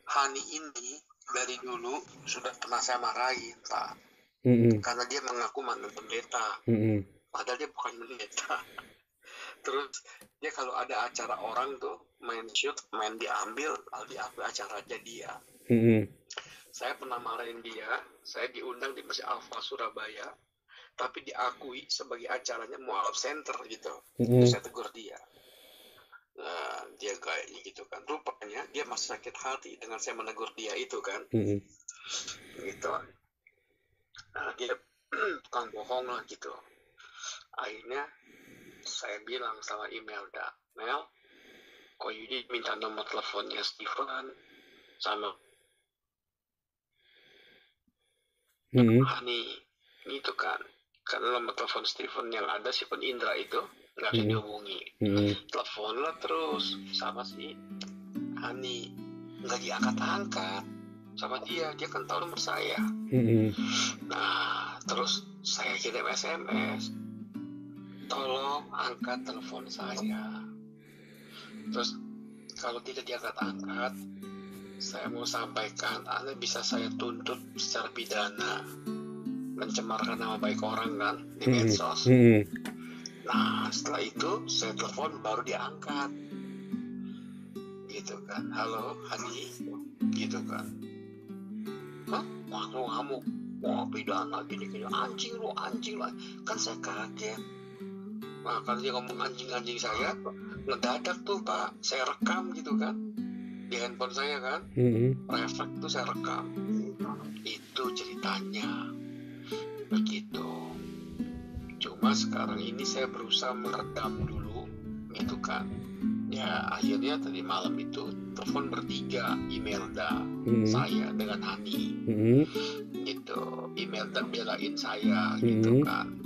Hani ini dari dulu sudah pernah saya marahin, Pak. Karena dia mengaku mantan pendeta. Padahal dia bukan pendeta. Terus dia kalau ada acara orang tuh main shoot, main diambil, lalu diambil acaranya dia. Saya pernah marahin dia, saya diundang di Masjid Alfa Surabaya, tapi diakui sebagai acaranya mualaf center gitu. Terus saya tegur dia. Nah, dia kayaknya gitu kan. Rupanya dia masih sakit hati dengan saya menegur dia itu kan. Gitu. Nah, dia tukang bohong lah gitu. Akhirnya saya bilang sama Imelda, Mel, kok Yudi minta nomor teleponnya Stephen sama Hani itu kan, karena nomor telepon Stephen yang ada Stephen Indra itu nggak bisa dihubungi. Teleponlah terus sama si Hani, nggak diangkat-angkat sama dia kan tahu nomor saya. Nah terus saya kirim SMS, tolong angkat telepon saya. Terus kalau tidak diangkat-angkat, saya mau sampaikan, Anda bisa saya tuntut secara pidana, mencemarkan nama baik orang kan di medsos. Nah setelah itu saya telepon baru diangkat, gitu kan. Halo Hani, gitu kan. Hah? Wah lu ngamuk, wah pidana gini anjing lu lah. Kan saya kaget. Nah kalau dia ngomong anjing saya, ngedadak tuh Pak, saya rekam gitu kan di handphone saya kan. Refleks tuh saya rekam. Itu ceritanya begitu. Cuma sekarang ini saya berusaha meredam dulu gitu kan. Ya akhirnya tadi malam itu telepon bertiga, Imelda, saya dengan Hani gitu. Imelda belain saya gitu kan,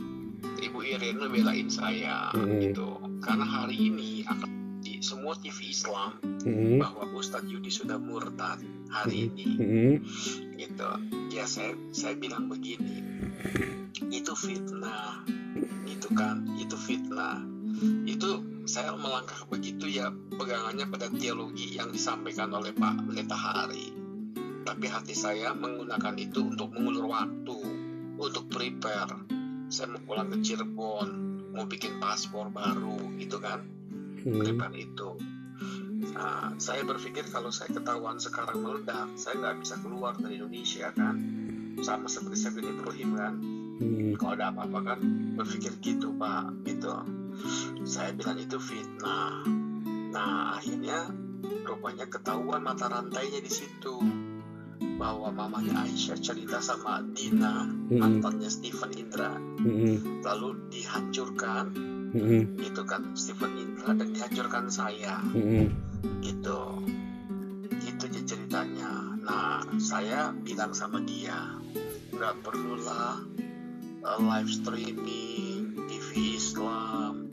Ibu Irene belain saya gitu. Karena hari ini akan di semua TV Islam bahwa Ustadz Yudi sudah murtad hari ini gitu. Ya saya bilang begini, itu fitnah gitu kan, itu fitnah. Itu saya melangkah begitu ya pegangannya pada teologi yang disampaikan oleh Pak Pendeta Hari. Tapi hati saya menggunakan itu untuk mengulur waktu, untuk prepare. Saya mau pulang ke Cirebon, mau bikin paspor baru gitu kan, prepare itu. Nah, saya berpikir kalau saya ketahuan sekarang meledak, saya nggak bisa keluar dari Indonesia kan, sama seperti saya bin Ibrahim kan. Kalau ada apa-apa kan berpikir gitu Pak gitu. Saya bilang itu fitnah. Nah akhirnya rupanya ketahuan mata rantainya di situ, bahwa mamanya Aisyah cerita sama Dina, mantannya Stephen Indra, lalu dihancurkan gitu kan Stephen Indra, dan dihancurkan saya gitu. Itu ceritanya. Nah saya bilang sama dia, nggak perlulah live streaming TV Islam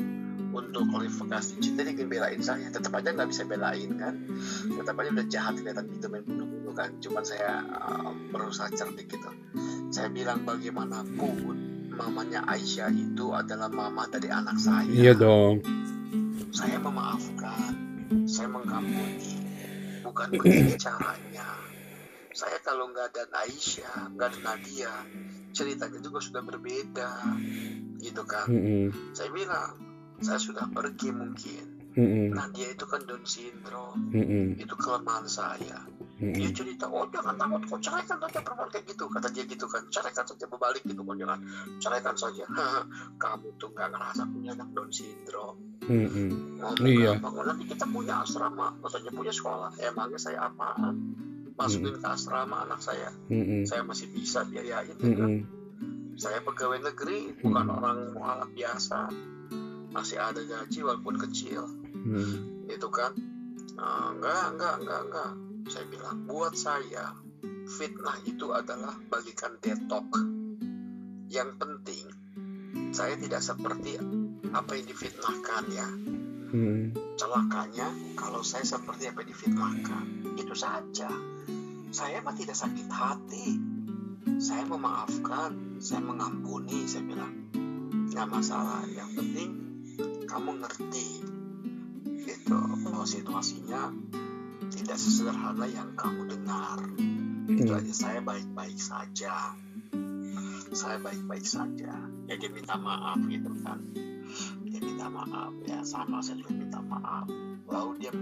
untuk klarifikasi. Jadi belain saya, tetap aja nggak bisa belain kan, tetap aja udah jahat kelihatan gitu main bunuh-bunuh kan. Cuman saya berusaha cerdik gitu. Saya bilang bagaimanapun mamanya Aisyah itu adalah mama dari anak saya. Iya dong. Saya memaafkan, saya mengampuni, bukan begini caranya. Saya kalau nggak ada Aisyah, nggak ada Nadia, ceritanya juga sudah berbeda gitu kan. Saya bilang saya sudah pergi mungkin. Nadia itu kan Down syndrome, itu kelemahan saya. Dia cerita, oh jangan takut kok, ceraikan saja perempuan kayak gitu, kata dia gitu kan, ceraikan saja, berbalik gitu kok, jangan ceraikan saja. Kamu tuh nggak ngerasa punya anak Down syndrome. Iya. Ngomong nanti kita punya asrama, maksudnya punya sekolah, emangnya saya apaan? Masukin ke asrama anak saya, saya masih bisa biayain kan? Saya pegawai negeri, bukan orang mualaf biasa, masih ada gaji walaupun kecil, itu kan. Enggak. Saya bilang buat saya fitnah itu adalah bagikan detok. Yang penting saya tidak seperti apa yang difitnahkan ya. Celakanya kalau saya seperti apa yang difitnahkan, itu saja. Saya mah tidak sakit hati, saya memaafkan, saya mengampuni. Saya bilang nggak masalah, yang penting kamu ngerti gitu bahwa situasinya tidak sesederhana yang kamu dengar. Itu aja. Saya baik-baik saja. Ya dia minta maaf gitu kan. Dia minta maaf ya, sama saya juga minta maaf. Lalu dia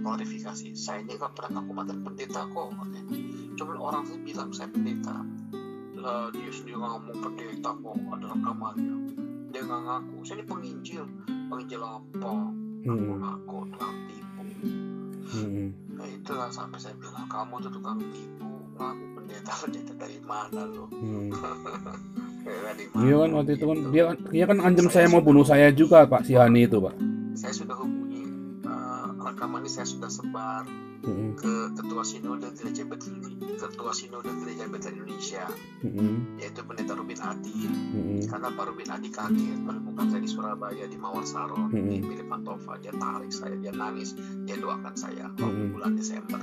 klarifikasi, saya ini nggak pernah ngaku mantan pendeta kok. Cuma orang tuh bilang saya pendeta. Dia sendiri ngomong pendeta kok, ada rekamannya. Dia nggak ngaku. Saya ini penginjil apa? Ngaku tukang tipu. Nah itulah sampai saya bilang, kamu tuh tukang tipu, ngaku pendeta dari mana lo? Iya kan waktu itu kan dia kan ancam saya mau bunuh saya juga Pak, si Hani itu Pak. Saya sudah hubungi, rekaman ini saya sudah sebar ke Ketua Sinode Gereja Betel Indonesia, yaitu Pendeta Rubin Adi. Karena Pak Rubin Adi kaget menemukan saya di Surabaya di Mawar Saron, di milik Pantova. Dia tarik saya, dia nangis, dia doakan saya bulan Desember.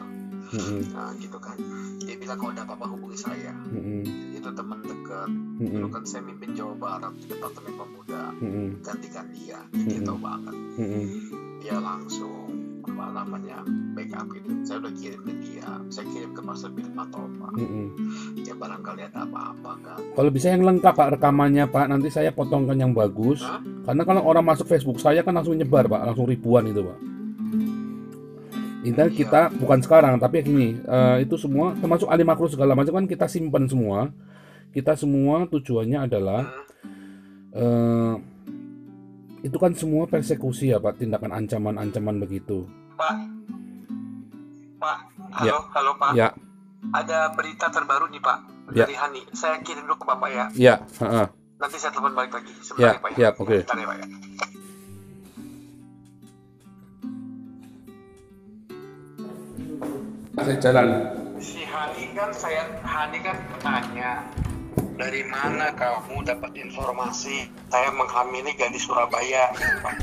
Nah gitu kan, dia bilang kalau ada apa-apa hubungi saya. Itu teman dekat. Dulu kan saya mimpin Jawa Barat di Departemen Pemuda, gantikan dia, dia tahu banget. Dia langsung backup itu. Saya udah kirim ke dia, saya kirim ke Pastor Bill Matova. Ya barangkali ada apa-apa kan. Kalau bisa yang lengkap Pak rekamannya Pak, nanti saya potongkan yang bagus. Karena kalau orang masuk Facebook saya kan langsung nyebar Pak, langsung ribuan itu Pak. Intinya kita bukan sekarang, tapi gini, itu semua termasuk ahli makro segala macam kan kita simpan semua. Kita semua tujuannya adalah itu kan semua persekusi ya Pak, tindakan ancaman-ancaman begitu. Pak, halo Pak. Ya. Ada berita terbaru nih Pak dari Hani. Saya kirim dulu ke Bapak ya. Ya. Nanti saya telepon balik lagi sebentar ya Pak ya. Oke. Bentar ya Pak ya. Saya jalan. Si Hani kan tanya, dari mana kamu dapat informasi saya menghamili gadis Surabaya, Pak?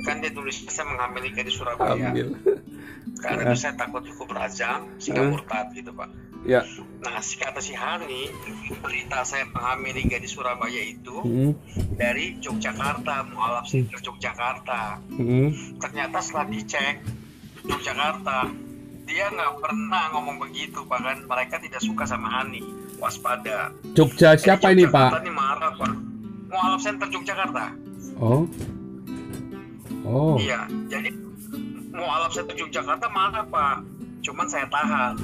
Kan dia tulis saya menghamili gadis Surabaya. Karena itu saya takut hukum rajam sehingga murtad gitu Pak. Ya. Nah kata si Hani, berita saya menghamili gadis Surabaya itu dari Yogyakarta, Mualaf Center Yogyakarta. Ternyata setelah dicek Yogyakarta, dia nggak pernah ngomong begitu, bahkan mereka tidak suka sama Hani. Waspada. Jogja siapa ini Pak? Ini marah Pak. Mualaf Center Yogyakarta. Oh. Iya, jadi Mualaf Center Yogyakarta marah Pak. Cuman saya tahan.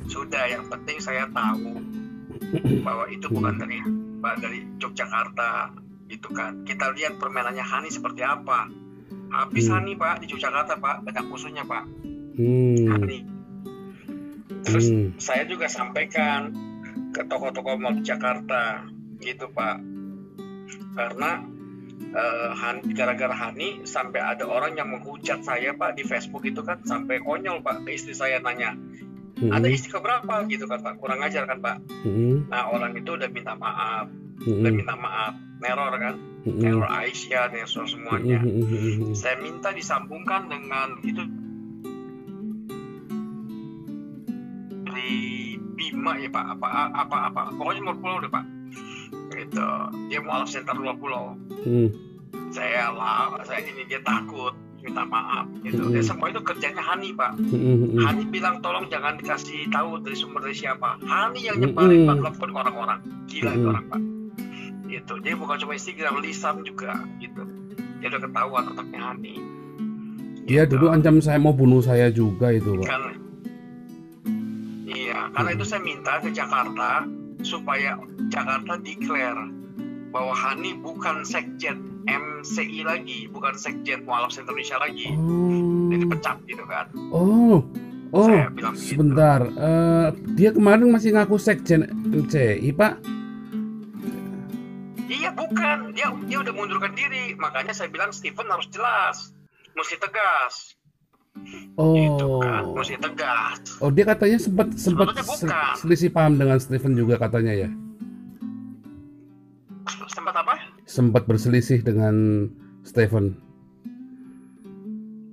Sudah, yang penting saya tahu bahwa itu bukan dari Yogyakarta, gitu kan. Kita lihat permainannya Hani seperti apa. Habis Hani Pak di Yogyakarta Pak, banyak musuhnya Pak. Hani. Terus saya juga sampaikan ke tokoh-tokoh mal di Jakarta, gitu Pak. Karena gara-gara Hani sampai ada orang yang menghujat saya Pak di Facebook itu kan, sampai konyol Pak ke istri saya nanya, ada istri keberapa gitu kan Pak, kurang ajar kan Pak. Nah orang itu udah minta maaf, neror kan, neror Aisyah, neror semuanya. Saya minta disambungkan dengan itu Bima ya Pak, apa pokoknya Luar Pulau deh Pak, gitu. Dia Mualaf Center Luar Pulau. Saya ini dia takut minta maaf gitu. Ya, semua itu kerjanya Hani Pak. Hani bilang tolong jangan dikasih tahu dari sumber dari siapa. Hani yang nyebarin Pak, telepon orang-orang gila itu orang Pak, gitu. Dia bukan cuma Instagram, lisan juga gitu. Dia udah ketahuan otaknya Hani. Dia dulu ancam saya mau bunuh saya juga itu Pak. Karena itu saya minta ke Jakarta supaya Jakarta declare bahwa Hani bukan sekjen MCI lagi, bukan sekjen Mualaf Center Indonesia lagi. Jadi pecat gitu kan. Saya bilang sebentar, dia kemarin masih ngaku sekjen MCI Pak? Iya bukan, dia udah mundurkan diri. Makanya saya bilang Stephen harus jelas, mesti tegas. Gitu kan, mesti tegas. Dia katanya sempat selisih paham dengan Stephen juga katanya ya. Sempat apa? Sempat berselisih dengan Stephen.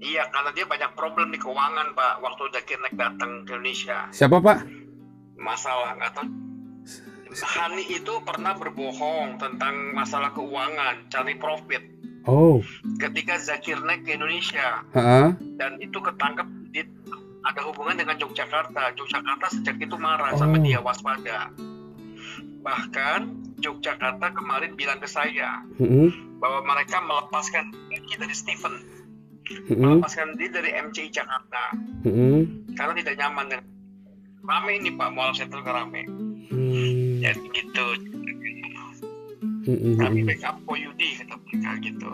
Iya, karena dia banyak problem di keuangan Pak. Waktu Zakirnek datang ke Indonesia. Siapa Pak? Masalah nggak tahu. Hani itu pernah berbohong tentang masalah keuangan, cari profit. Oh. Ketika Zakir naik ke Indonesia. Dan itu ketangkep ada hubungan dengan Yogyakarta. Yogyakarta sejak itu marah sama dia, waspada. Bahkan Yogyakarta kemarin bilang ke saya bahwa mereka melepaskan diri dari Stephen, melepaskan diri dari MCI Jakarta karena tidak nyaman dengan rame ini Pak, Mualaf Sentral rame. Ya gitu. Kami backup Koyudi kata mereka gitu.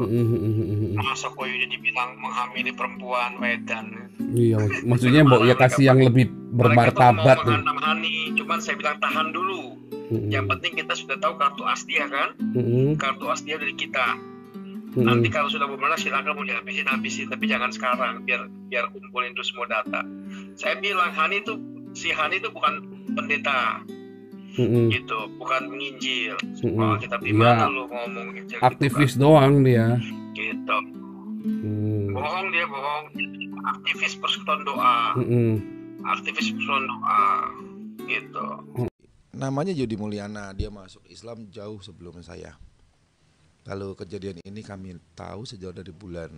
Masa Koyudi dibilang menghamili perempuan Medan. Iya, maksudnya mbok ya kasih yang lebih bermartabat tuh. Cuman saya bilang tahan dulu. Yang penting kita sudah tahu kartu Astia kan? Kartu Astia dari kita. Nanti kalau sudah benar silakan mau dihabisin, tapi jangan sekarang, biar kumpulin terus semua data. Saya bilang si Hani itu bukan pendeta. Gitu, bukan menginjil. Kalau kita gimana lu ngomong gitu, aktivis gitu kan? Doang dia. Gitu. Bohong dia, bohong. Aktivis persekutuan doa. Aktivis persekutuan doa. Gitu. Namanya Jody Mulyana, dia masuk Islam jauh sebelum saya. Lalu kejadian ini kami tahu sejauh dari bulan,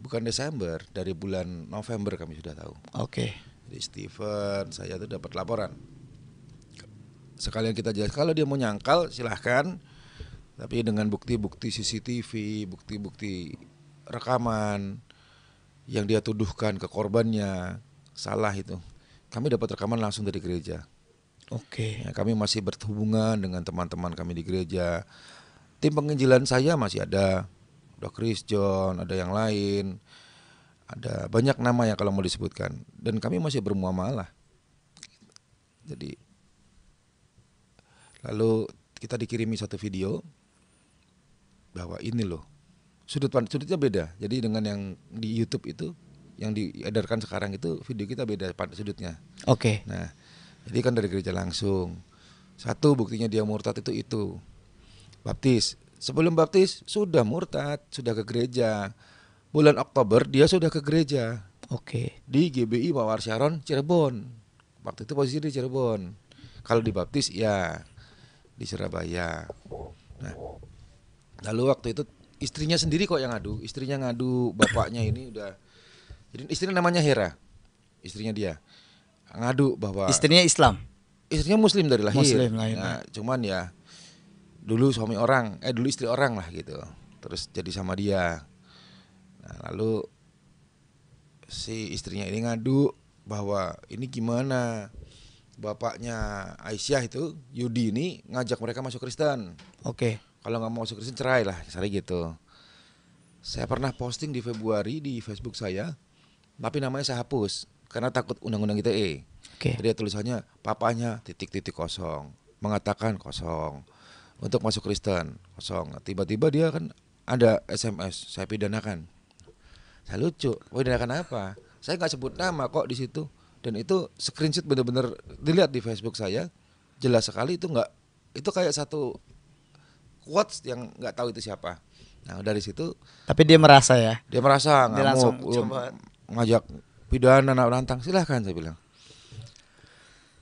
bukan Desember, dari bulan November kami sudah tahu. Oke. Jadi Stephen, saya tuh dapat laporan. Sekalian kita jelas, kalau dia mau nyangkal silahkan, tapi dengan bukti-bukti CCTV, bukti-bukti rekaman yang dia tuduhkan ke korbannya salah itu. Kami dapat rekaman langsung dari gereja. Oke. Ya, kami masih berhubungan dengan teman-teman kami di gereja. Tim penginjilan saya masih ada Chris John, ada yang lain, ada banyak nama yang kalau mau disebutkan. Dan kami masih bermuamalah. Jadi lalu kita dikirimi satu video bahwa ini loh sudutnya beda. Jadi dengan yang di YouTube itu, yang diedarkan sekarang itu video kita beda sudutnya. Oke. Nah, jadi kan dari gereja langsung. Satu buktinya dia murtad itu. Baptis. Sebelum baptis sudah murtad, sudah ke gereja. Bulan Oktober dia sudah ke gereja. Oke. Di GBI Mawar Sharon Cirebon. Waktu itu posisi di Cirebon. Kalau dibaptis ya di Surabaya. Nah, lalu waktu itu istrinya sendiri kok yang ngadu. Istrinya ngadu, bapaknya ini udah. Jadi istrinya namanya Hera. Istrinya dia ngadu bahwa istrinya Islam. Istrinya Muslim dari lahir. Muslim lahir. Nah, cuman ya dulu dulu istri orang lah gitu. Terus jadi sama dia. Nah, lalu si istrinya ini ngadu bahwa ini gimana? Bapaknya Aisyah itu, Yudi ini ngajak mereka masuk Kristen. Oke. Kalau nggak mau masuk Kristen cerai lah, misalnya gitu. Saya pernah posting di Februari di Facebook saya, tapi namanya saya hapus karena takut undang-undang ITE. Oke. Jadi tulisannya papanya ... kosong, mengatakan kosong, untuk masuk Kristen kosong. Tiba-tiba dia kan ada SMS, saya pidanakan. Saya lucu, pidanakan apa? Saya nggak sebut nama kok di situ. Dan itu screenshot benar-benar dilihat di Facebook saya, jelas sekali itu kayak satu quotes yang nggak tahu itu siapa. Nah dari situ. Tapi dia merasa ya. Dia merasa ngamuk, ngajak pidana, nantang, silahkan saya bilang.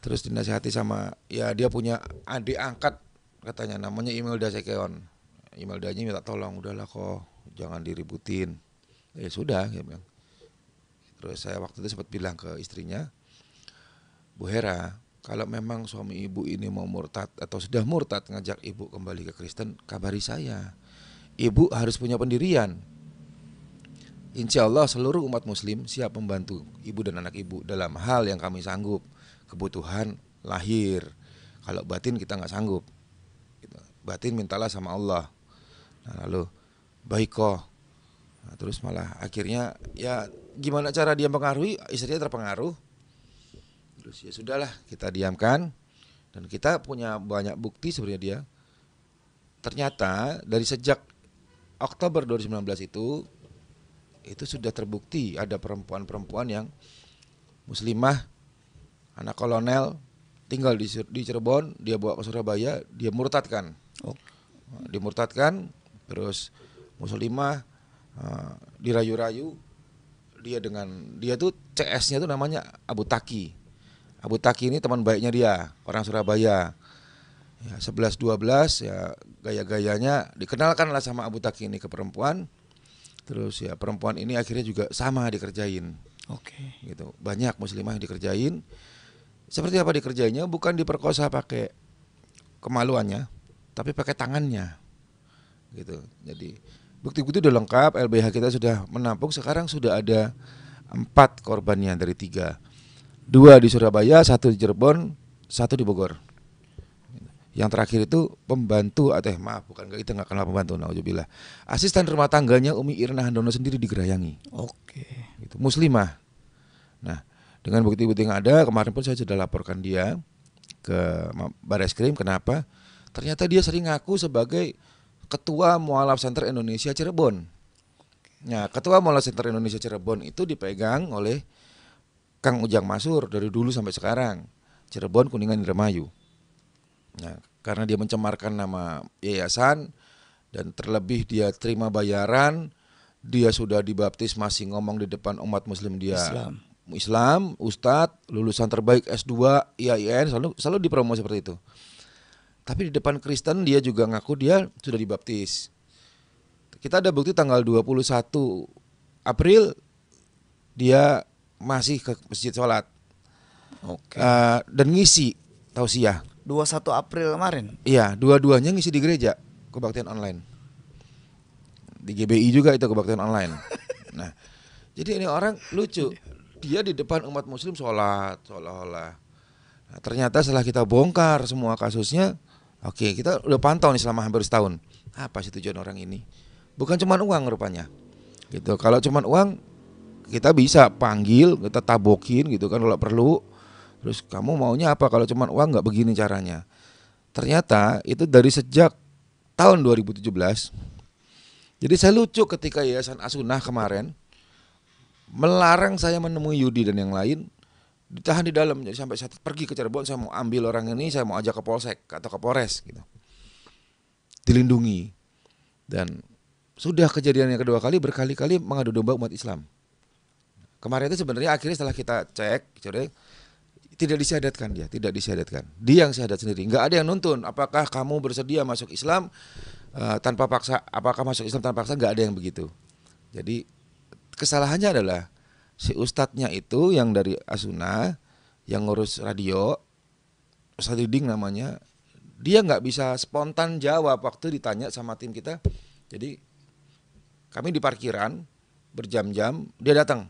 Terus dinasihati sama ya dia punya adik angkat katanya namanya Imelda Sekeon. Imeldanya minta tolong, udahlah kok jangan diributin. Ya sudah, dia bilang. Terus saya waktu itu sempat bilang ke istrinya, Bu Hera, kalau memang suami ibu ini mau murtad atau sudah murtad ngajak ibu kembali ke Kristen, kabari saya. Ibu harus punya pendirian. Insya Allah seluruh umat muslim siap membantu ibu dan anak ibu dalam hal yang kami sanggup. Kebutuhan lahir. Kalau batin kita gak sanggup. Batin mintalah sama Allah. Nah, lalu baik kok. Nah, terus malah akhirnya ya gimana cara dia mempengaruhi, istrinya terpengaruh. Terus ya sudahlah kita diamkan. Dan kita punya banyak bukti sebenarnya dia. Ternyata dari sejak Oktober 2019 itu sudah terbukti ada perempuan-perempuan yang muslimah, anak kolonel, tinggal di Cirebon, dia bawa ke Surabaya, dia murtadkan. Dimurtadkan, terus muslimah dirayu-rayu, dia tuh CS-nya tuh namanya Abu Taki. Abu Taki ini teman baiknya dia, orang Surabaya. Ya 11-12 ya gaya-gayanya dikenalkan lah sama Abu Taki ini ke perempuan. Terus ya perempuan ini akhirnya juga sama dikerjain. Oke. Gitu. Banyak muslimah yang dikerjain. Seperti apa dikerjainya? Bukan diperkosa pakai kemaluannya, tapi pakai tangannya. Gitu. Jadi bukti-bukti udah lengkap, LBH kita sudah menampung. Sekarang sudah ada 4 korbannya dari 3. 2 di Surabaya, 1 di Cirebon, 1 di Bogor. Yang terakhir itu pembantu, bukan itu nggak kenal pembantu, nauzubillah. Asisten rumah tangganya Umi Irna Handono sendiri digerayangi. Oke. Gitu, muslimah. Nah, dengan bukti-bukti yang ada, kemarin pun saya sudah laporkan dia ke Bareskrim. Kenapa? Ternyata dia sering ngaku sebagai Ketua Mualaf Center Indonesia Cirebon. Nah, Ketua Mualaf Center Indonesia Cirebon itu dipegang oleh Kang Ujang Masur dari dulu sampai sekarang. Cirebon, Kuningan, Indramayu. Nah, karena dia mencemarkan nama yayasan dan terlebih dia terima bayaran, dia sudah dibaptis masih ngomong di depan umat muslim dia Islam, Ustadz, lulusan terbaik S2, IAIN, selalu dipromo seperti itu. Tapi di depan Kristen dia juga ngaku dia sudah dibaptis. Kita ada bukti tanggal 21 April dia masih ke masjid sholat. Oke. Dan ngisi tausiah. 21 April kemarin. Iya, dua-duanya ngisi di gereja kebaktian online. Di GBI juga itu kebaktian online. Nah, jadi ini orang lucu. Dia di depan umat muslim sholat seolah-olah. Nah, ternyata setelah kita bongkar semua kasusnya, oke, kita udah pantau nih selama hampir setahun. Apa sih tujuan orang ini? Bukan cuma uang rupanya. Gitu. Kalau cuma uang kita bisa panggil, kita tabokin gitu kan kalau perlu. Terus kamu maunya apa? Kalau cuma uang nggak begini caranya. Ternyata itu dari sejak tahun 2017. Jadi saya lucu ketika Yayasan As-Sunnah kemarin melarang saya menemui Yudi dan yang lain, ditahan di dalam. Jadi sampai saya pergi ke Cirebon, saya mau ambil orang ini, saya mau ajak ke Polsek atau ke Polres gitu. Dilindungi. Dan sudah kejadian yang kedua kali, berkali-kali mengadu domba umat Islam. Kemarin itu sebenarnya akhirnya setelah kita cek, tidak disyahadatkan dia, tidak disyahadatkan. Dia yang syahadat sendiri. Enggak ada yang nuntun. Apakah kamu bersedia masuk Islam tanpa paksa? Apakah masuk Islam tanpa paksa? Enggak ada yang begitu. Jadi kesalahannya adalah si ustadznya itu yang dari As-Sunnah yang ngurus radio, Ustadz Diding namanya. Dia enggak bisa spontan jawab waktu ditanya sama tim kita. Jadi kami di parkiran berjam-jam, dia datang.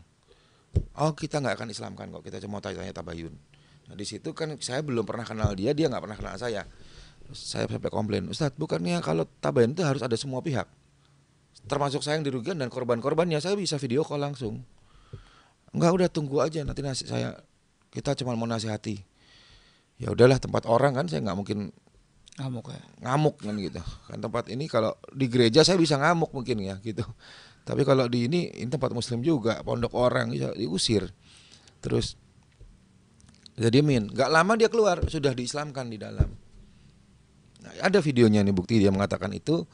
Oh, kita enggak akan Islamkan kok. Kita cuma tanya tabayun. Nah di situ kan saya belum pernah kenal dia nggak pernah kenal saya. Terus saya sampai komplain, Ustadz, bukannya kalau tabayun itu harus ada semua pihak, termasuk saya yang dirugikan dan korban-korbannya, saya bisa video call langsung. Enggak, udah tunggu aja nanti kita cuma mau nasihati. Ya udahlah, tempat orang kan saya nggak mungkin ngamuk kan gitu. Kan tempat ini kalau di gereja saya bisa ngamuk mungkin ya gitu. Tapi kalau di ini tempat muslim juga, pondok orang bisa diusir. Terus dia diemin, gak lama dia keluar, sudah diislamkan di dalam. Nah, ada videonya nih, bukti dia mengatakan itu.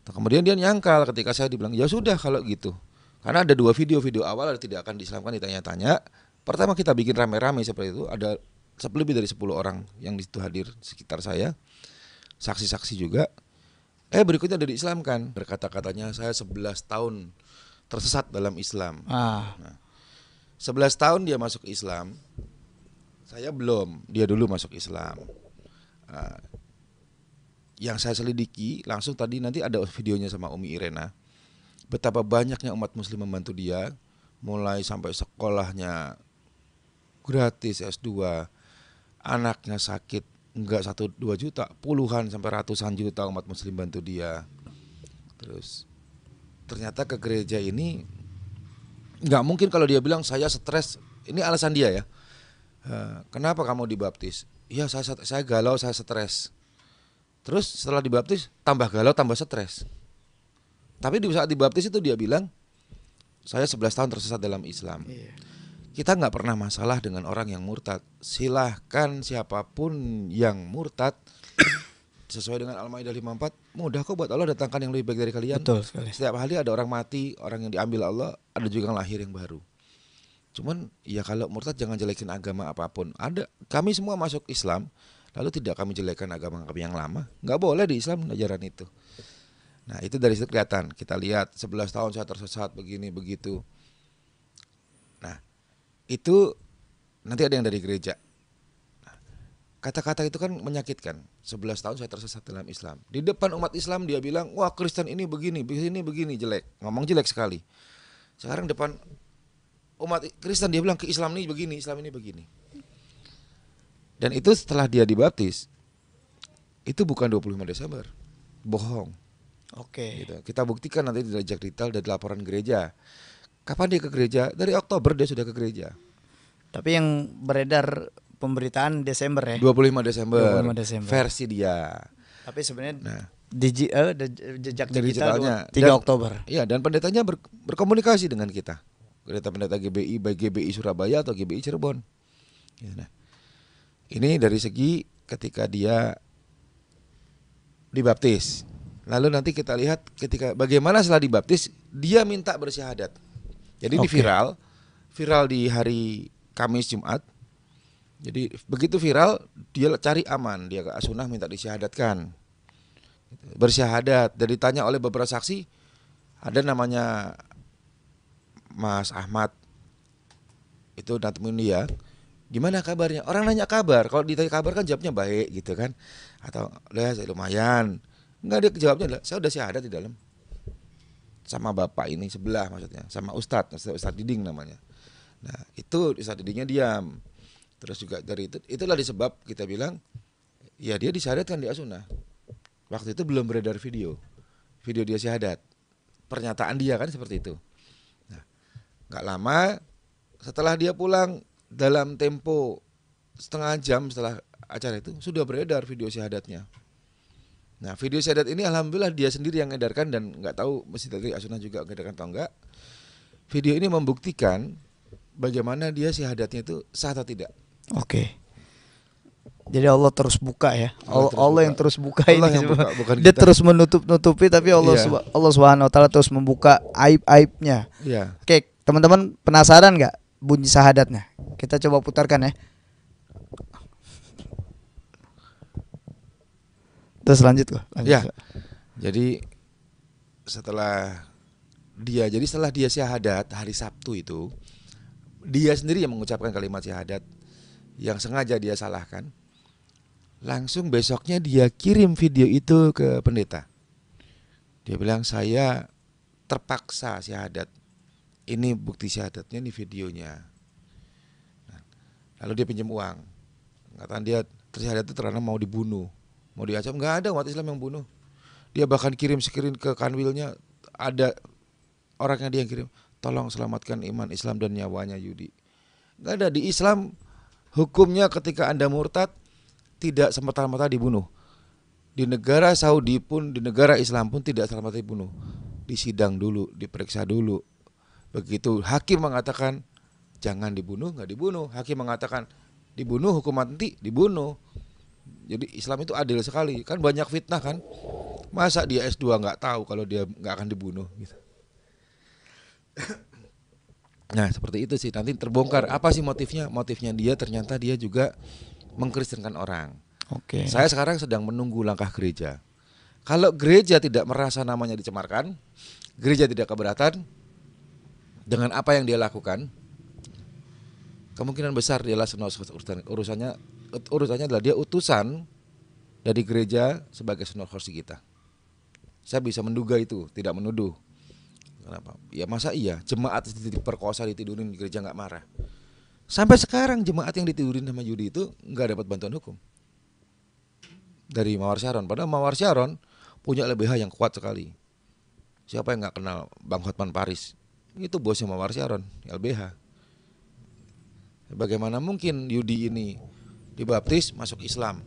Kemudian dia nyangkal ketika saya dibilang, ya sudah kalau gitu. Karena ada 2 video awal ada tidak akan diislamkan, ditanya-tanya. Pertama kita bikin rame-rame seperti itu, ada lebih dari 10 orang yang di situ hadir sekitar saya, saksi-saksi juga. Berikutnya ada diislamkan. Berkata-katanya saya 11 tahun tersesat dalam Islam. Nah, 11 tahun dia masuk Islam. Saya belum, dia dulu masuk Islam. Yang saya selidiki langsung tadi nanti ada videonya sama Umi Irena. Betapa banyaknya umat muslim membantu dia, mulai sampai sekolahnya gratis S2, anaknya sakit enggak 1-2 juta, puluhan sampai ratusan juta umat muslim bantu dia. Terus ternyata ke gereja ini enggak mungkin kalau dia bilang saya stres. Ini alasan dia ya. Kenapa kamu dibaptis? Iya, saya galau, saya stres. Terus setelah dibaptis tambah galau, tambah stres. Tapi di saat dibaptis itu dia bilang, saya 11 tahun tersesat dalam Islam. Kita nggak pernah masalah dengan orang yang murtad. Silahkan siapapun yang murtad, sesuai dengan Al-Maidah 54, mudah kok buat Allah datangkan yang lebih baik dari kalian. Betul sekali. Setiap hari ada orang mati, orang yang diambil Allah, ada juga yang lahir yang baru. Cuman ya kalau murtad jangan jelekin agama apapun. Kami semua masuk Islam lalu tidak kami jelekkan agama kami yang lama? Nggak boleh di Islam ajaran itu. Nah itu dari situ kelihatan. Kita lihat 11 tahun saya tersesat begini begitu. Nah itu nanti ada yang dari gereja. Nah, kata-kata itu kan menyakitkan. 11 tahun saya tersesat dalam Islam. Di depan umat Islam dia bilang, wah Kristen ini begini jelek. Ngomong jelek sekali. Sekarang depan umat Kristen dia bilang ke Islam ini begini, Islam ini begini. Dan itu setelah dia dibaptis. Itu bukan 25 Desember. Bohong. Oke. Gitu. Kita buktikan nanti di jejak detail dari laporan gereja. Kapan dia ke gereja? Dari Oktober dia sudah ke gereja. Tapi yang beredar pemberitaan Desember ya. 25 Desember. 25 Desember. Versi dia. Tapi sebenarnya Nah, jejak digitalnya 3 Oktober. Iya, dan pendetanya berkomunikasi dengan kita. Pendeta GBI baik GBI Surabaya atau GBI Cirebon. Ya, nah. Ini dari segi ketika dia dibaptis. Lalu nanti kita lihat ketika bagaimana setelah dibaptis dia minta bersyahadat. Jadi ini viral di hari Kamis Jumat. Jadi begitu viral dia cari aman, dia ke Asunah minta disyahadatkan. Bersyahadat. Dan ditanya oleh beberapa saksi, ada namanya Mas Ahmad. Itu datangin dia. Gimana kabarnya? Orang nanya kabar. Kalau ditanya kabar kan jawabnya baik gitu kan. Atau lumayan. Enggak, dia jawabnya saya udah syahadat di dalam. Sama bapak ini sebelah maksudnya, sama Ustadz Diding namanya. Nah, itu Ustadz Didingnya diam. Terus juga dari itulah disebab kita bilang ya dia disyahadatkan di Asunah. Waktu itu belum beredar video dia syahadat. Pernyataan dia kan seperti itu. Nah, enggak lama setelah dia pulang dalam tempo setengah jam setelah acara itu sudah beredar video syahadatnya. Nah video syahadat ini alhamdulillah dia sendiri yang edarkan dan nggak tahu mesti dari Asunah juga edarkan atau enggak. Video ini membuktikan bagaimana dia syahadatnya itu sah atau tidak. Oke. Jadi Allah terus buka ya. Allah yang terus buka Allah ini. yang buka, bukan dia kita. terus menutupi tapi Allah Iya. Allah Subhanahu wa taala terus membuka aib-aibnya. Iya. Oke, teman-teman penasaran nggak bunyi syahadatnya? Kita coba putarkan ya. Terus lanjut kok. Ya. Jadi setelah dia syahadat hari Sabtu itu, dia sendiri yang mengucapkan kalimat syahadat yang sengaja dia salahkan. Langsung besoknya dia kirim video itu ke pendeta. Dia bilang saya terpaksa syahadat. Ini bukti syahadatnya, ini videonya. Nah, lalu dia pinjam uang. Kata dia tersyahadat itu karena mau dibunuh, mau diancam. Nggak ada umat Islam yang bunuh. Dia bahkan kirim screen ke kanwilnya, ada orangnya dia yang kirim, tolong selamatkan iman Islam dan nyawanya Yudi. Nggak ada di Islam hukumnya ketika Anda murtad tidak semata-mata dibunuh. Di negara Saudi pun, di negara Islam pun tidak semata-mata dibunuh. Disidang dulu, diperiksa dulu. Begitu hakim mengatakan jangan dibunuh, nggak dibunuh. Hakim mengatakan dibunuh, hukum mati, dibunuh. Jadi Islam itu adil sekali. Kan banyak fitnah kan. Masa dia S2 nggak tahu kalau dia nggak akan dibunuh gitu. Nah seperti itu sih. Nanti terbongkar apa sih motifnya. Motifnya dia ternyata dia juga mengkristenkan orang. Oke. Saya sekarang sedang menunggu langkah gereja. Kalau gereja tidak merasa namanya dicemarkan, gereja tidak keberatan dengan apa yang dia lakukan, kemungkinan besar dialah urusannya adalah dia utusan dari gereja sebagai senior kursi kita. Saya bisa menduga itu, tidak menuduh. Kenapa? Ya masa iya jemaat diperkosa, ditidurin di gereja nggak marah. Sampai sekarang jemaat yang ditidurin sama Yudi itu nggak dapat bantuan hukum dari Mawar Syaron. Padahal Mawar Syaron punya LBH yang kuat sekali. Siapa yang nggak kenal Bang Hotman Paris? Itu bosnya Mawar Syaron, LBH. Bagaimana mungkin Yudi ini dibaptis masuk Islam,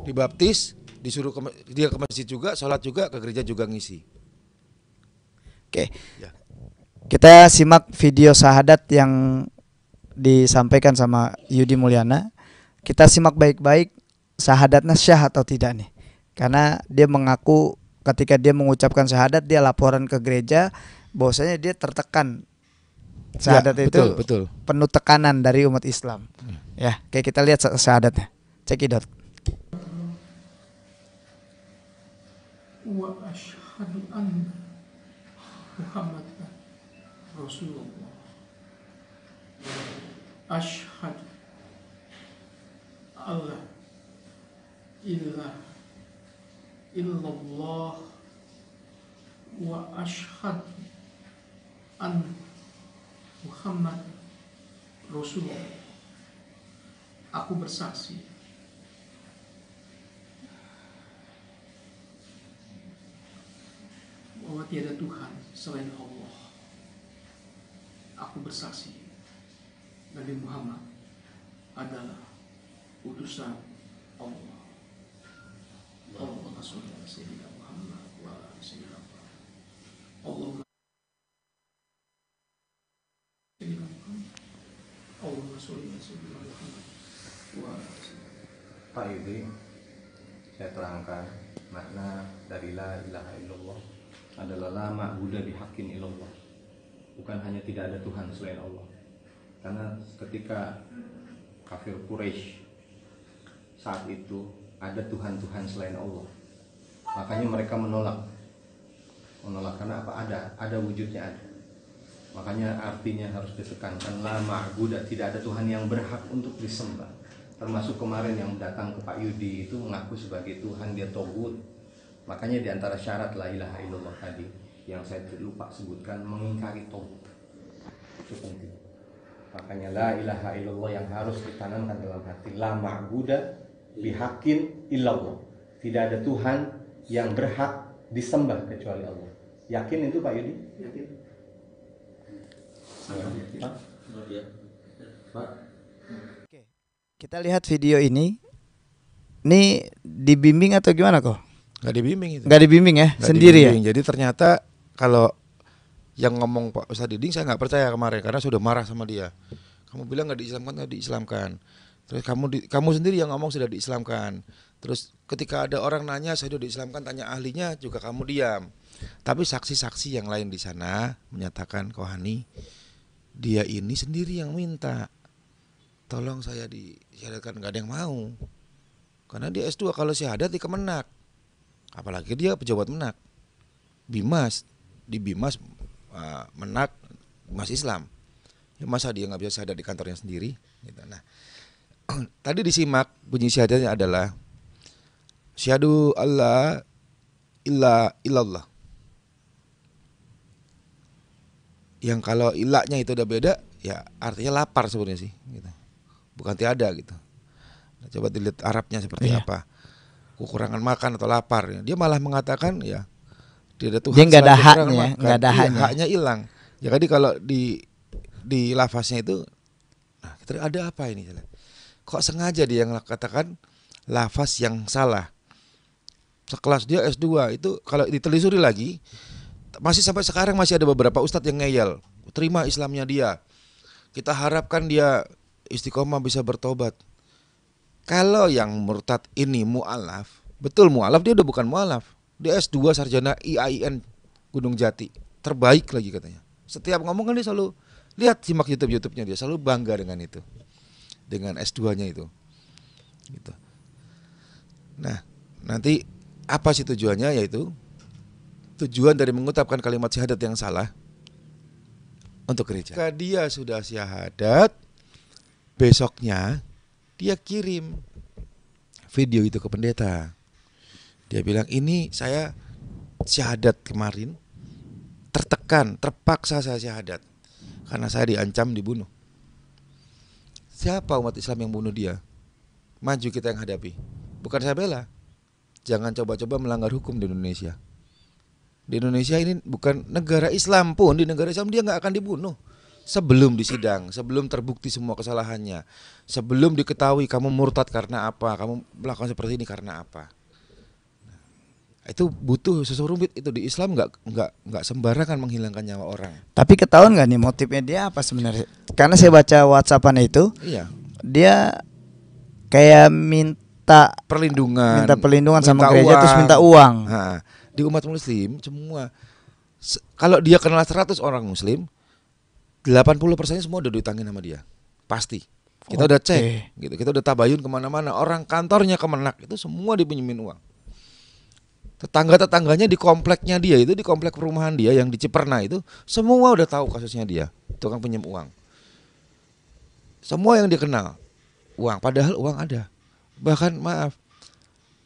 dibaptis disuruh dia ke masjid juga, sholat juga, ke gereja juga ngisi. Oke. Ya. Kita simak video syahadat yang disampaikan sama Yudi Mulyana. Kita simak baik-baik syahadatnya syah atau tidak nih. Karena dia mengaku ketika dia mengucapkan syahadat dia laporan ke gereja bahwasanya dia tertekan. Syahadat Ya, itu betul. penuh tekanan dari umat Islam. Ya, kayak kita lihat syahadatnya. Cekidot. Wa asyhadu anna Muhammadan Rasulullah. Asyhadu alla ilaha illallah wa asyhadu anna Muhammad Rasulullah. Aku bersaksi bahwa tiada Tuhan selain Allah. Aku bersaksi Nabi Muhammad adalah utusan Allah. Allahumma sholli ala sayyidina Muhammad wa ala ali sayyidina Muhammad. Allahumma sayyidina Muhammad. Allahumma sholli ala sayyidina Muhammad wa ala ali sayyidina Muhammad. Pak Yudi, saya terangkan makna dari la ilaha illallah adalah la ma'budu bihaqqin illallah. Bukan hanya tidak ada Tuhan selain Allah. Karena ketika kafir Quraisy saat itu ada Tuhan-Tuhan selain Allah, makanya mereka menolak karena apa? Ada wujudnya ada. Makanya artinya harus ditekankan la ma'budu, tidak ada Tuhan yang berhak untuk disembah. Termasuk kemarin yang datang ke Pak Yudi itu mengaku sebagai Tuhan, dia togut. Makanya di antara syarat la ilaha illallah tadi yang saya lupa sebutkan, mengingkari togut. Itu penting. Makanya la ilaha illallah yang harus ditanamkan dalam hati, la ma'budu bihaqqin illallah. Tidak ada Tuhan yang berhak disembah kecuali Allah. Yakin itu Pak Yudi? Yakin. Pak. Oke. Kita lihat video ini. Ini dibimbing atau gimana kok? Nggak dibimbing itu. Nggak dibimbing ya, Nggak sendiri dibimbing. Jadi ternyata kalau yang ngomong Pak Ustadz Diding saya nggak percaya kemarin karena sudah marah sama dia. Kamu bilang nggak diislamkan. Terus kamu sendiri yang ngomong sudah diislamkan. Terus ketika ada orang nanya saya sudah diislamkan, tanya ahlinya juga kamu diam. Tapi saksi-saksi yang lain di sana menyatakan Kohani, dia ini sendiri yang minta. Tolong saya disyahadatkan, nggak ada yang mau. Karena dia S2 kalau syahadat di Kemenak. Apalagi dia pejabat Menak. Di Bimas Menak Mas Islam. Ya masa dia nggak bisa syahadat di kantornya sendiri? Gitu. Nah, tadi disimak bunyi syahadatnya adalah syahadu alla ilaha illallah. Yang kalau ilahnya itu udah beda, ya artinya lapar sebenarnya sih. Gitu. Bukan tiada gitu. Nah, coba dilihat Arabnya seperti apa. Kekurangan makan atau lapar. Dia malah mengatakan ya tidak ada Tuhan. Dia nggak ada haknya, nggak ada haknya. Haknya hilang. Ya jadi kalau di lafaznya itu, nah kita ada apa ini? Kok sengaja dia yang katakan lafaz yang salah? Sekelas dia S2 itu kalau ditelusuri lagi, masih sampai sekarang masih ada beberapa ustadz yang ngeyel. Terima Islamnya dia. Kita harapkan dia istiqomah bisa bertobat. Kalau yang murtad ini mu'alaf, betul mu'alaf, dia udah bukan mu'alaf. Dia S2 sarjana IAIN Gunung Jati, terbaik lagi katanya. Setiap ngomong kan dia selalu lihat simak YouTube-nya dia selalu bangga dengan itu. Dengan S2-nya itu. Gitu. Nah, nanti apa sih tujuannya? Yaitu tujuan dari mengucapkan kalimat syahadat yang salah untuk gereja. Jika dia sudah syahadat, besoknya dia kirim video itu ke pendeta. Dia bilang, ini saya syahadat kemarin, tertekan, terpaksa saya syahadat karena saya diancam dibunuh. Siapa umat Islam yang bunuh dia? Maju kita yang hadapi. Bukan saya bela. Jangan coba-coba melanggar hukum di Indonesia. Di Indonesia ini bukan negara Islam pun, di negara Islam dia nggak akan dibunuh sebelum disidang, sebelum terbukti semua kesalahannya, sebelum diketahui kamu murtad karena apa, kamu melakukan seperti ini karena apa. Nah, itu butuh sesuatu rumit itu di Islam, nggak sembarangan menghilangkan nyawa orang. Tapi ketahuan nggak nih motifnya dia apa sebenarnya? Karena saya baca WhatsAppan itu, Iya. Dia kayak minta perlindungan sama gereja uang. Terus minta uang. Nah, di umat Muslim semua, kalau dia kenal 100 orang Muslim, 80%-nya semua udah diutangin sama dia. Pasti. Kita udah cek, gitu. Kita udah tabayun kemana-mana. Orang kantornya Kemenak itu semua dipinjemin uang. Tetangga-tetangganya di kompleknya dia itu, di komplek perumahan dia yang di Ciperna itu, semua udah tahu kasusnya dia, tukang pinjam uang. Semua yang dikenal uang, padahal uang ada. Bahkan maaf,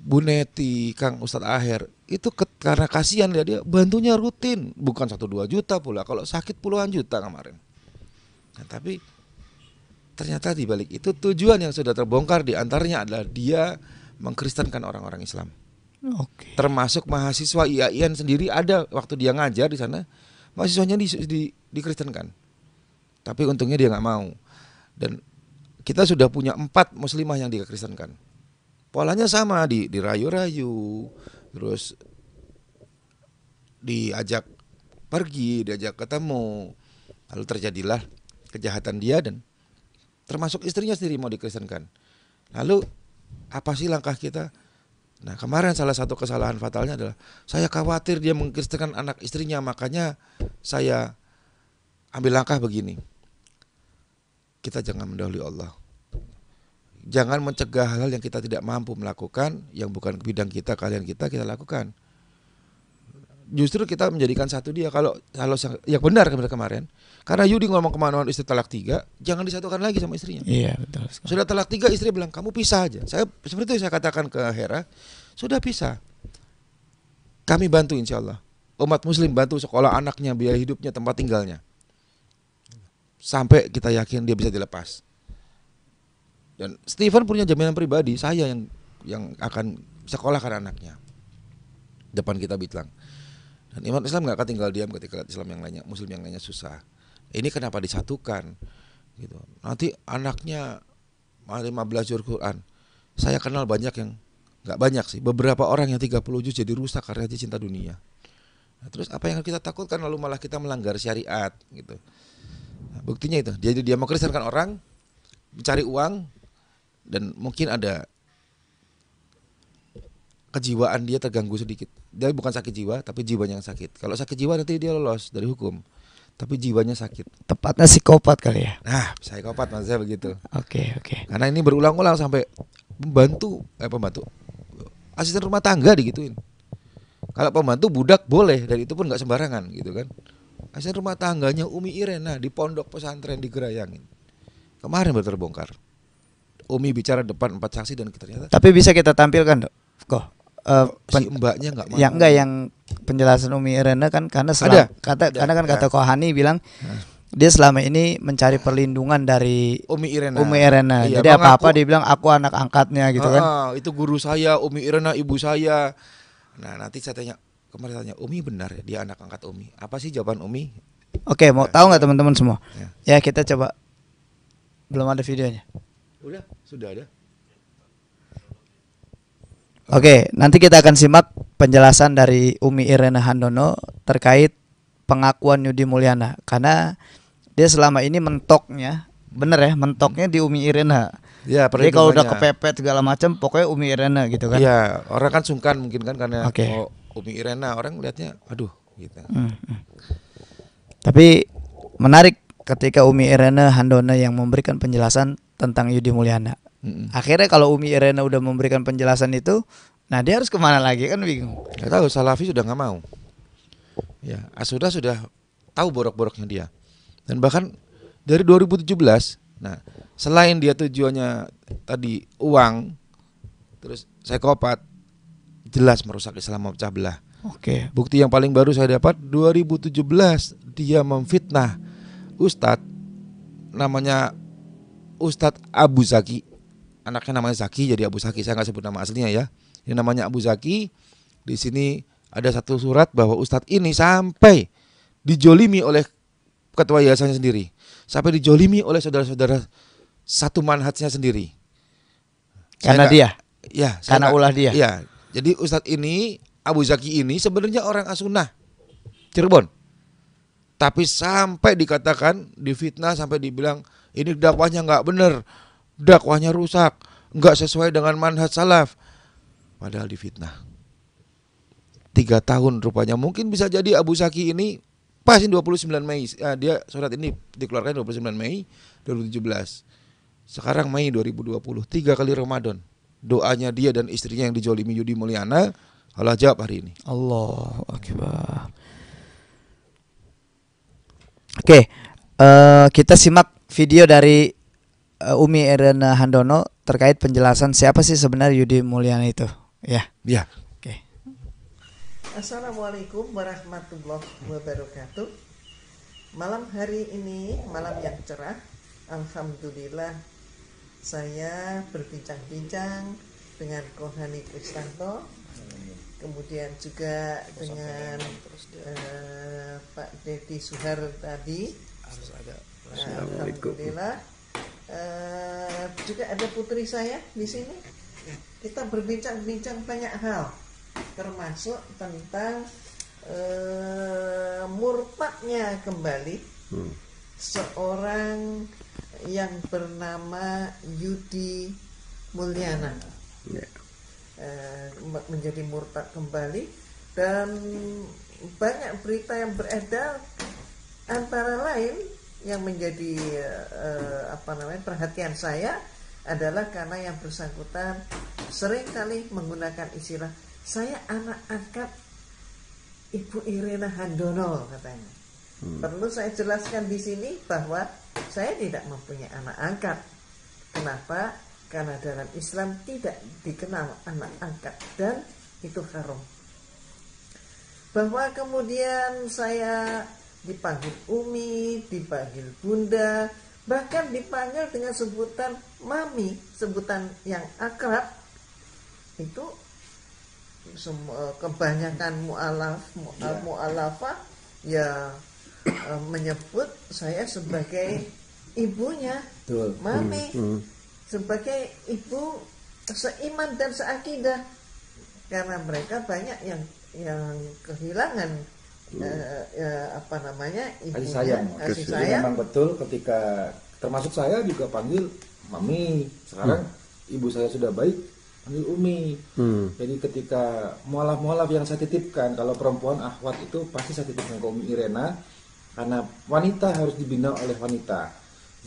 Bu Neti, Kang Ustadz Aher itu karena kasihan dia bantunya rutin, bukan 1-2 juta pula, kalau sakit puluhan juta kemarin. Nah, tapi ternyata di balik itu tujuan yang sudah terbongkar di antaranya adalah dia mengkristenkan orang-orang Islam. Oke. Termasuk mahasiswa IAIN sendiri ada waktu dia ngajar di sana, mahasiswanya dikristenkan. Tapi untungnya dia nggak mau. Dan kita sudah punya 4 muslimah yang dikristenkan. Polanya sama, dirayu-rayu, terus diajak pergi, diajak ketemu. Lalu terjadilah kejahatan dia dan termasuk istrinya sendiri mau dikristenkan. Lalu apa sih langkah kita? Nah, kemarin salah satu kesalahan fatalnya adalah saya khawatir dia mengkristenkan anak istrinya, makanya saya ambil langkah begini. Kita jangan mendahului Allah. Jangan mencegah hal-hal yang kita tidak mampu melakukan, yang bukan bidang kita, kalian kita lakukan. Justru kita menjadikan satu dia. Kalau yang benar kemarin, karena Yudi ngomong kemana-mana istri talak 3, jangan disatukan lagi sama istrinya. Iya, betul sekali. Sudah talak 3, istri bilang kamu pisah aja. Seperti itu saya katakan ke Hera, sudah pisah. Kami bantu insya Allah. Umat muslim bantu sekolah anaknya, biaya hidupnya, tempat tinggalnya. Sampai kita yakin dia bisa dilepas. Dan Stephen punya jaminan pribadi, saya yang akan sekolahkan anaknya. Depan kita bitlang. Dan iman Islam nggak akan tinggal diam ketika Islam yang lainnya, Muslim yang lainnya susah. Ini kenapa disatukan? Gitu. Nanti anaknya 15 juz Quran. Saya kenal banyak yang nggak banyak sih, beberapa orang yang 30 juz jadi rusak karena dia cinta dunia. Nah, terus apa yang kita takutkan lalu malah kita melanggar syariat gitu. Nah, buktinya itu, dia mau kristenkan orang, mencari uang, dan mungkin ada kejiwaan dia terganggu sedikit. Dia bukan sakit jiwa, tapi jiwanya yang sakit. Kalau sakit jiwa nanti dia lolos dari hukum, tapi jiwanya sakit. Tepatnya psikopat kali ya. Nah, psikopat maksud saya begitu. Oke. Karena ini berulang-ulang sampai pembantu asisten rumah tangga digituin. Kalau pembantu budak boleh, dan itu pun nggak sembarangan gitu kan. Asisten rumah tangganya Umi Irena di pondok pesantren digerayangin. Kemarin baru terbongkar. Umi bicara depan 4 saksi dan ternyata. Tapi bisa kita tampilkan, Dok. Kok si mbaknya nggak mau. Yang penjelasan Umi Irena kan karena karena kan kata Kohani bilang dia selama ini mencari perlindungan dari Umi Irena. Iya, jadi apa-apa dia bilang aku anak angkatnya gitu kan. Itu guru saya, Umi Irena ibu saya. Nah, nanti saya kemarin tanya, Umi benar ya dia anak angkat Umi? Apa sih jawaban Umi? Oke, mau tahu nggak teman-teman semua? Ya, kita coba. Belum ada videonya. Sudah ada. Oke, nanti kita akan simak penjelasan dari Umi Irena Handono terkait pengakuan Yudi Mulyana, karena dia selama ini mentoknya di Umi Irena. Ya, jadi kalau udah kepepet segala macam pokoknya Umi Irena gitu kan. Iya, orang kan sungkan mungkin kan karena Umi Irena orang lihatnya aduh gitu. Tapi menarik ketika Umi Irena Handono yang memberikan penjelasan tentang Yudi Mulyana. Akhirnya kalau Umi Irena udah memberikan penjelasan itu, nah dia harus kemana lagi kan bingung. Gak tahu, Salafi sudah nggak mau. Ya, sudah tahu borok-boroknya dia. Dan bahkan dari 2017, nah selain dia tujuannya tadi uang, terus psikopat, jelas merusak Islam, memecah belah. Oke. Bukti yang paling baru saya dapat 2017 dia memfitnah Ustadz namanya Ustadz Abu Zaki. Anaknya namanya Zaki jadi Abu Zaki. Saya nggak sebut nama aslinya ya. Ini namanya Abu Zaki. Di sini ada satu surat bahwa Ustadz ini sampai dijolimi oleh ketua yayasannya sendiri, sampai dijolimi oleh saudara-saudara satu manhajnya sendiri. Karena karena ulah dia. Ya, jadi Ustadz ini Abu Zaki ini sebenarnya orang As-Sunnah Cirebon, tapi sampai dikatakan difitnah, sampai dibilang ini dakwahnya nggak benar, dakwahnya rusak, nggak sesuai dengan manhaj salaf. Padahal difitnah 3 tahun rupanya. Mungkin bisa jadi Abu Zaki ini pas 29 Mei dia surat ini dikeluarkan 29 Mei 2017. Sekarang Mei 2020, 3 kali Ramadan. Doanya dia dan istrinya yang dijolimi Yudi Mulyana, Allah jawab hari ini. Allahu Akbar. Oke, kita simak video dari Umi Irena Handono terkait penjelasan siapa sih sebenarnya Yudi Mulyana itu. Ya. Ya. Oke. Assalamualaikum warahmatullahi wabarakatuh. Malam hari ini malam yang cerah. Alhamdulillah saya berbincang-bincang dengan Kohani Kristanto, kemudian juga dengan Pak Deddy Suhar tadi. Alhamdulillah. Juga ada putri saya di sini. Kita berbincang-bincang banyak hal, termasuk tentang murtadnya kembali seorang yang bernama Yudi Mulyana. Menjadi murtad kembali, dan banyak berita yang beredar, antara lain yang menjadi perhatian saya adalah karena yang bersangkutan seringkali menggunakan istilah saya anak angkat Ibu Irena Handono katanya. Perlu saya jelaskan di sini bahwa saya tidak mempunyai anak angkat. Kenapa? Karena dalam Islam tidak dikenal anak angkat dan itu haram. Bahwa kemudian saya dipanggil Umi, dipanggil Bunda, bahkan dipanggil dengan sebutan Mami, sebutan yang akrab, itu kebanyakan mu'alafah ya menyebut saya sebagai ibunya, Mami, sebagai ibu seiman dan seakidah, karena mereka banyak yang kehilangan ibunya, kasih sayang. Memang betul, ketika termasuk saya juga panggil Mami. Sekarang ibu saya sudah baik, panggil Umi. Jadi ketika mualaf-mualaf yang saya titipkan, kalau perempuan akhwat itu pasti saya titipkan ke Umi Irena, karena wanita harus dibina oleh wanita.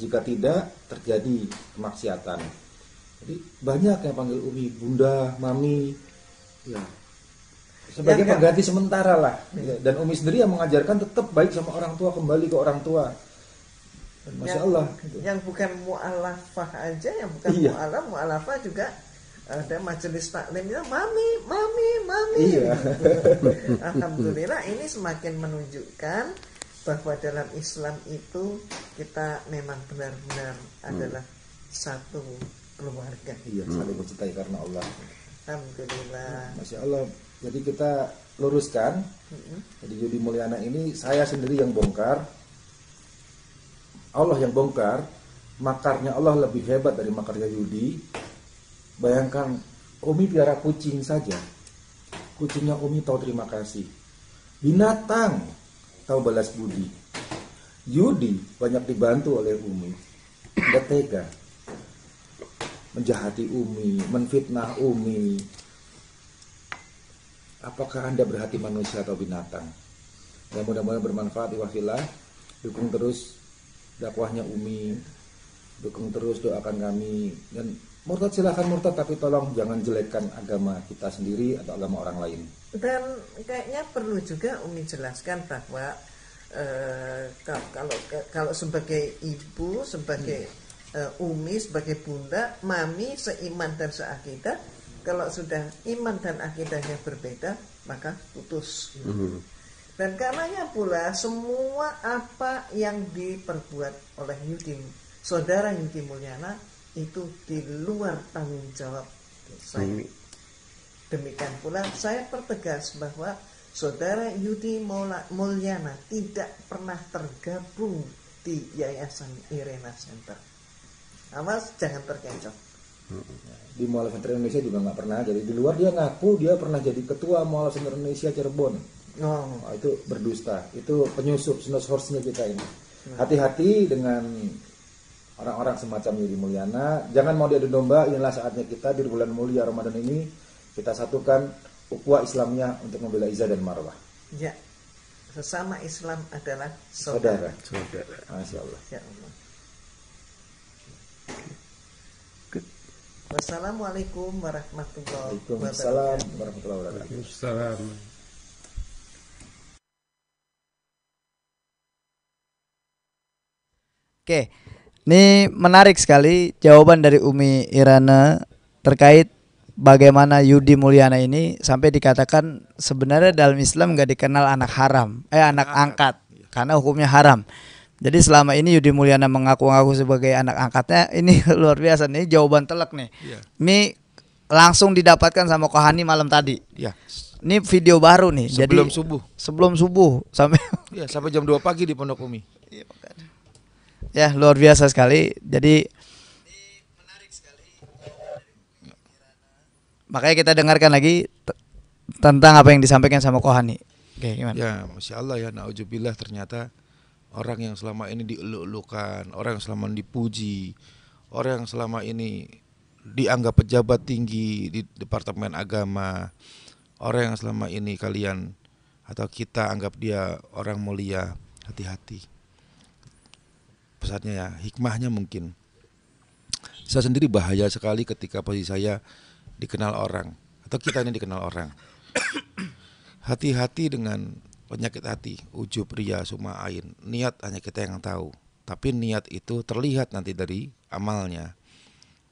Jika tidak, terjadi kemaksiatan. Jadi banyak yang panggil Umi, Bunda, Mami, ya sebagai pengganti sementara lah. Dan Umi sendiri yang mengajarkan tetap baik sama orang tua, kembali ke orang tua. Dan Masya Allah. Yang bukan mu'alafah aja, yang bukan mu'alafah juga ada majelis taklimnya Mami. Iya. Alhamdulillah, ini semakin menunjukkan bahwa dalam Islam itu kita memang benar-benar adalah satu keluarga. Iya, saling mencintai karena Allah. Alhamdulillah. Masya Allah. Jadi kita luruskan. Jadi Yudi Mulyana ini saya sendiri yang bongkar. Allah yang bongkar. Makarnya Allah lebih hebat dari makarnya Yudi. Bayangkan Umi piara kucing saja. Kucingnya Umi tahu terima kasih. Binatang tahu balas budi. Yudi banyak dibantu oleh Umi. Dia tega menjahati Umi, menfitnah Umi. Apakah Anda berhati manusia atau binatang? Ya, mudah-mudahan bermanfaat iwafillah. Dukung terus dakwahnya Umi, dukung terus doakan kami. Dan murtad silahkan murtad, tapi tolong jangan jelekkan agama kita sendiri atau agama orang lain. Dan kayaknya perlu juga Umi jelaskan bahwa kalau sebagai ibu, sebagai Umi, sebagai bunda, Mami seiman dan seakidah. Kalau sudah iman dan akidahnya berbeda, maka putus. Dan karenanya pula semua apa yang diperbuat oleh saudara Yudi Mulyana itu di luar tanggung jawab saya. Demikian pula saya pertegas bahwa saudara Yudi Mulyana tidak pernah tergabung di Yayasan Irena Center. Awas, jangan terkecoh. Di Mualaf Center Indonesia juga nggak pernah. Jadi di luar dia ngaku dia pernah jadi ketua Mualaf Center Indonesia Cirebon. Itu berdusta. Itu penyusup source-nya kita ini. Hati-hati dengan orang-orang semacam Yudi Mulyana. Jangan mau diadu domba. Inilah saatnya kita di bulan mulia Ramadan ini kita satukan ukhuwah Islamnya untuk membela izah dan marwah. Ya, sesama Islam adalah saudara. Masya Allah. Ya Allah. Wassalamualaikum warahmatullahi Waalaikumsalam wabarakatuh. warahmatullahi wabarakatuh. Salam. Oke, ini menarik sekali jawaban dari Umi Irana terkait bagaimana Yudi Mulyana ini sampai dikatakan sebenarnya dalam Islam nggak dikenal anak haram, anak angkat karena hukumnya haram. Jadi selama ini Yudi Mulyana mengaku-ngaku sebagai anak angkatnya, ini luar biasa nih jawaban telak nih. Iya. Ini langsung didapatkan sama Kohani malam tadi. Ya, Ini video baru nih. sebelum Jadi subuh. sebelum subuh sampai Ya, sampai jam 2 pagi di Pondok Umi. ya luar biasa sekali. Jadi makanya kita dengarkan lagi tentang apa yang disampaikan sama Kohani. Oke, gimana? Ya, Masya Allah ya, na'udzubillah, ternyata orang yang selama ini dieluk-elukan, orang yang selama ini dipuji, orang yang selama ini dianggap pejabat tinggi di Departemen Agama, orang yang selama ini kalian atau kita anggap dia orang mulia, hati-hati. Pesannya ya, hikmahnya mungkin. Saya sendiri bahaya sekali ketika posisi saya dikenal orang atau kita ini dikenal orang. Hati-hati dengan penyakit hati, ujub, ria, sum'a ain. Niat hanya kita yang tahu, tapi niat itu terlihat nanti dari amalnya.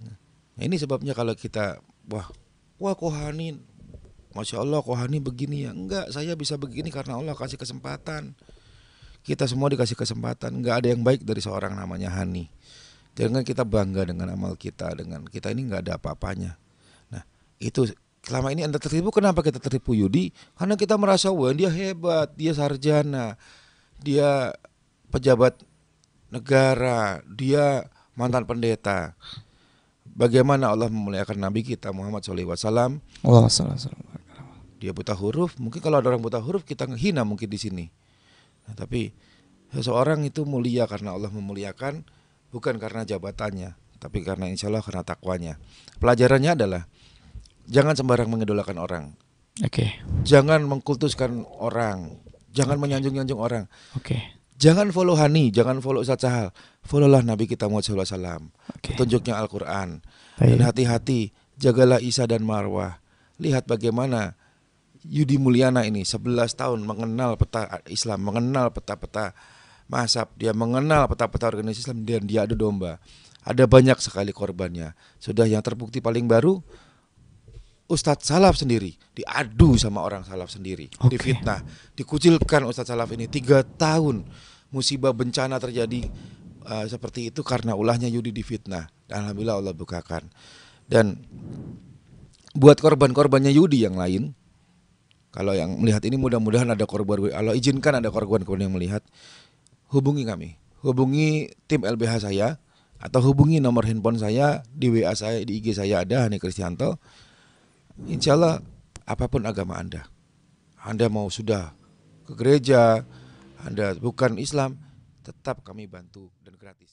Nah, ini sebabnya kalau kita wah Kohani, Masya Allah Kohani begini ya. Enggak, saya bisa begini karena Allah kasih kesempatan. Kita semua dikasih kesempatan. Enggak ada yang baik dari seorang namanya Hani. Jangan kita bangga dengan amal kita, dengan kita ini enggak ada apa-apanya. Nah, itu selama ini Anda tertipu. Kenapa kita tertipu, Yudi? Karena kita merasa wah dia hebat, dia sarjana, dia pejabat negara, dia mantan pendeta. Bagaimana Allah memuliakan Nabi kita Muhammad SAW? Dia buta huruf. Mungkin kalau ada orang buta huruf kita menghina mungkin di sini. Nah, tapi seseorang itu mulia karena Allah memuliakan, bukan karena jabatannya, tapi karena insya Allah karena takwanya. Pelajarannya adalah jangan sembarang mengidolakan orang. Oke. Jangan mengkultuskan orang. Jangan menyanjung-nyanjung orang. Oke. Jangan follow Hani, jangan follow Ustaz Sahal. Followlah Nabi kita Muhammad SAW. Oke. Petunjuknya Al-Quran. Baik. Dan hati-hati, jagalah Isa dan Marwah. Lihat bagaimana Yudi Mulyana ini 11 tahun mengenal peta Islam, mengenal peta-peta mazhab, dia mengenal peta-peta organisasi Islam, dan dia adu domba. Ada banyak sekali korbannya. Sudah yang terbukti paling baru, Ustadz Salaf sendiri diadu sama orang Salaf sendiri, difitnah, dikucilkan Ustadz Salaf ini 3 tahun. Musibah bencana terjadi seperti itu karena ulahnya Yudi difitnah. Dan alhamdulillah Allah bukakan. Dan buat korban-korbannya Yudi yang lain, kalau yang melihat ini mudah-mudahan ada korban, Allah izinkan ada korban-korban yang melihat, hubungi kami, hubungi tim LBH saya, atau hubungi nomor handphone saya di WA saya, di IG saya ada Hani Kristianto. Insya Allah apapun agama Anda mau sudah ke gereja, Anda bukan Islam, tetap kami bantu dan gratis.